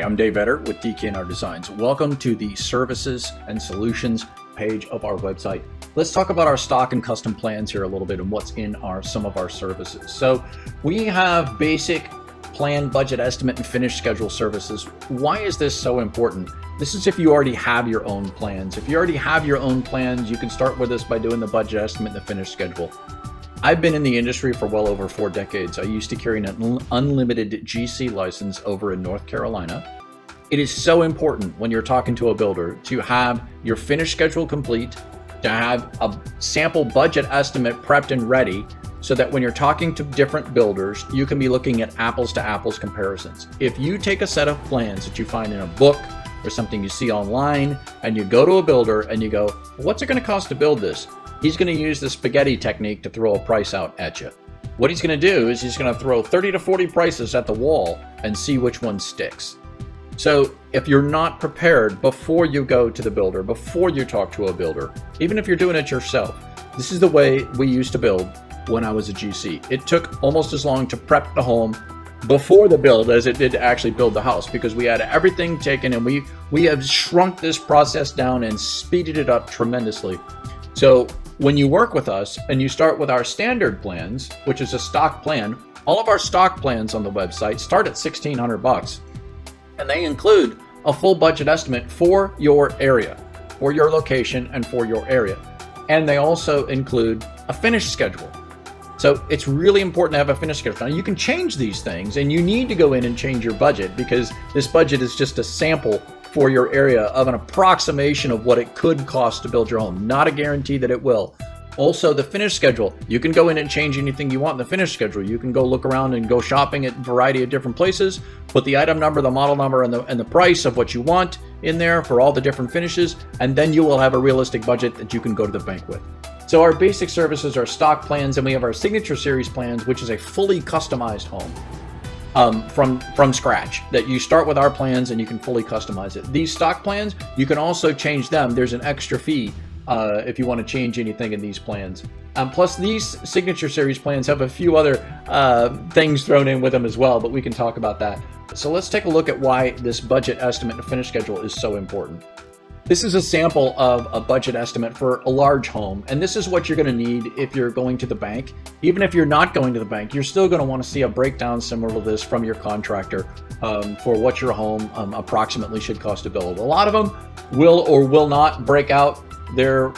I'm Dave Vetter with DK&R Designs. Welcome to the Services and Solutions page of our website. Let's talk about our stock and custom plans here a little bit and what's in some of our services. So we have basic plan, budget estimate, and finish schedule services. Why is this so important? This is if you already have your own plans. If you already have your own plans, you can start with us by doing the budget estimate and the finish schedule. I've been in the industry for well over 4 decades. I used to carry an unlimited GC license over in North Carolina. It is so important when you're talking to a builder to have your finish schedule complete, to have a sample budget estimate prepped and ready, so that when you're talking to different builders, you can be looking at apples to apples comparisons. If you take a set of plans that you find in a book or something you see online, and you go to a builder and you go, what's it going to cost to build this? He's going to use the spaghetti technique to throw a price out at you. What he's going to do is he's going to throw 30 to 40 prices at the wall and see which one sticks. So if you're not prepared before you go to the builder, before you talk to a builder, even if you're doing it yourself, this is the way we used to build when I was a GC. It took almost as long to prep the home before the build as it did to actually build the house, because we had everything taken and we have shrunk this process down and speeded it up tremendously. So when you work with us and you start with our standard plans, which is a stock plan, all of our stock plans on the website start at $1,600, and they include a full budget estimate for your area, for your location, and for your area. And they also include a finish schedule. So it's really important to have a finish schedule. Now you can change these things, and you need to go in and change your budget, because this budget is just a sample for your area of an approximation of what it could cost to build your home, not a guarantee that it will. Also, the finish schedule, you can go in and change anything you want in the finish schedule. You can go look around and go shopping at a variety of different places, put the item number, the model number, and the price of what you want in there for all the different finishes, and then you will have a realistic budget that you can go to the bank with. So our basic services are stock plans, and we have our Signature Series plans, which is a fully customized home from scratch, that you start with our plans and you can fully customize it. These stock plans, you can also change them. There's an extra fee if you want to change anything in these plans. Plus, these Signature Series plans have a few other things thrown in with them as well, but we can talk about that. So let's take a look at why this budget estimate and finish schedule is so important. This is a sample of a budget estimate for a large home, and this is what you're going to need if you're going to the bank. Even if you're not going to the bank, you're still going to want to see a breakdown similar to this from your contractor for what your home approximately should cost to build. A lot of them will or will not break out their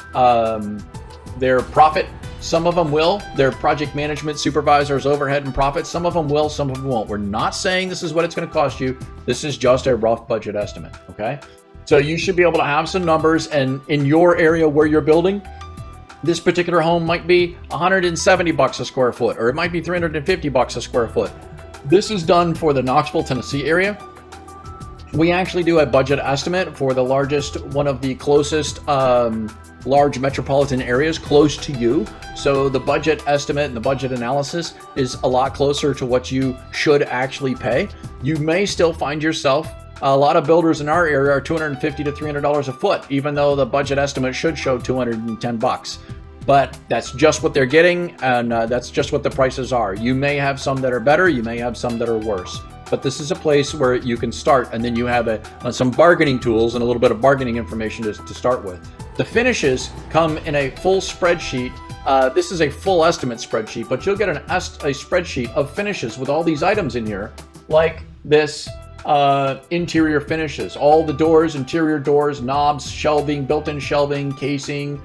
profit. Some of them will, their project management supervisors, overhead and profit. Some of them will, some of them won't. We're not saying this is what it's going to cost you. This is just a rough budget estimate, okay? So you should be able to have some numbers, and in your area where you're building, this particular home might be $170 a square foot, or it might be $350 a square foot. This is done for the Knoxville, Tennessee area. We actually do a budget estimate for the largest, one of the closest large metropolitan areas close to you. So the budget estimate and the budget analysis is a lot closer to what you should actually pay. You may still find yourself, a lot of builders in our area are $250 to $300 a foot, even though the budget estimate should show $210. But that's just what they're getting, and that's just what the prices are. You may have some that are better, you may have some that are worse. But this is a place where you can start, and then you have some bargaining tools and a little bit of bargaining information to start with. The finishes come in a full spreadsheet. This is a full estimate spreadsheet, but you'll get a spreadsheet of finishes with all these items in here, like this interior finishes, all the doors, interior doors, knobs, shelving, built-in shelving, casing,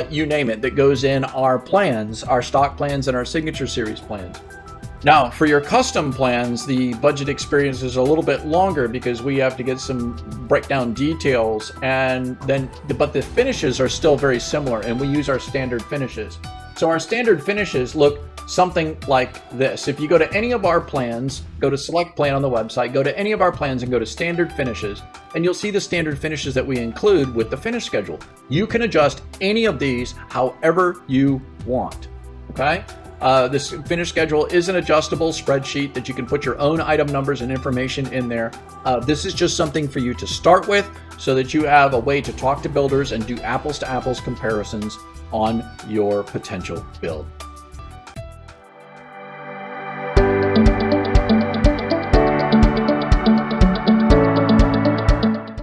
you name it, that goes in our plans, our stock plans and our Signature Series plans. Now, for your custom plans, the budget experience is a little bit longer because we have to get some breakdown details, but the finishes are still very similar, and we use our standard finishes. So our standard finishes look something like this. If you go to any of our plans, go to Select Plan on the website, go to any of our plans and go to Standard Finishes, and you'll see the standard finishes that we include with the finish schedule. You can adjust any of these however you want, okay? This finish schedule is an adjustable spreadsheet that you can put your own item numbers and information in there. This is just something for you to start with so that you have a way to talk to builders and do apples to apples comparisons on your potential build.